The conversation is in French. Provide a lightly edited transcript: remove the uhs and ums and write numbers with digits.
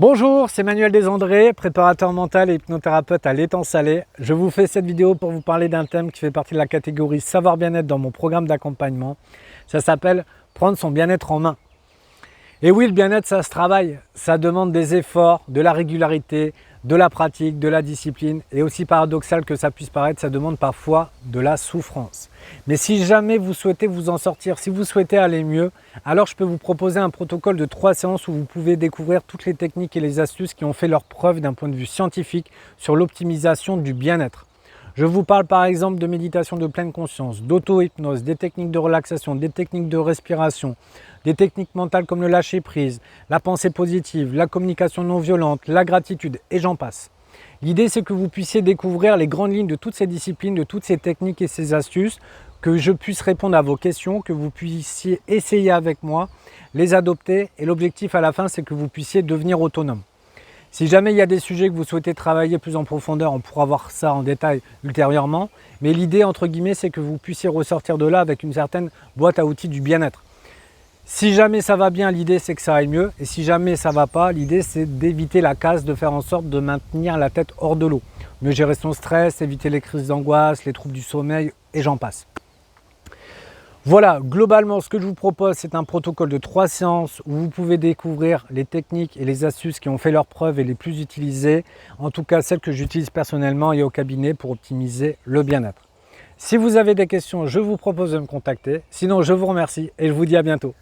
Bonjour, c'est Manuel Desandré, préparateur mental et hypnothérapeute à l'Étang Salé. Je vous fais cette vidéo pour vous parler d'un thème qui fait partie de la catégorie savoir bien-être dans mon programme d'accompagnement. Ça s'appelle prendre son bien-être en main. Et oui, le bien-être, ça se travaille. Ça demande des efforts, de la régularité, de la pratique, de la discipline. Et aussi paradoxal que ça puisse paraître, ça demande parfois de la souffrance. Mais si jamais vous souhaitez vous en sortir, si vous souhaitez aller mieux, alors je peux vous proposer un protocole de 3 séances où vous pouvez découvrir toutes les techniques et les astuces qui ont fait leur preuve d'un point de vue scientifique sur l'optimisation du bien-être. Je vous parle par exemple de méditation de pleine conscience, d'auto-hypnose, des techniques de relaxation, des techniques de respiration, des techniques mentales comme le lâcher-prise, la pensée positive, la communication non violente, la gratitude et j'en passe. L'idée, c'est que vous puissiez découvrir les grandes lignes de toutes ces disciplines, de toutes ces techniques et ces astuces, que je puisse répondre à vos questions, que vous puissiez essayer avec moi, les adopter et l'objectif à la fin, c'est que vous puissiez devenir autonome. Si jamais il y a des sujets que vous souhaitez travailler plus en profondeur, on pourra voir ça en détail ultérieurement. Mais l'idée, entre guillemets, c'est que vous puissiez ressortir de là avec une certaine boîte à outils du bien-être. Si jamais ça va bien, l'idée c'est que ça aille mieux. Et si jamais ça ne va pas, l'idée c'est d'éviter la casse, de faire en sorte de maintenir la tête hors de l'eau. Mieux gérer son stress, éviter les crises d'angoisse, les troubles du sommeil et j'en passe. Voilà, globalement, ce que je vous propose, c'est un protocole de 3 séances où vous pouvez découvrir les techniques et les astuces qui ont fait leur preuve et les plus utilisées, en tout cas celles que j'utilise personnellement et au cabinet pour optimiser le bien-être. Si vous avez des questions, je vous propose de me contacter. Sinon, je vous remercie et je vous dis à bientôt.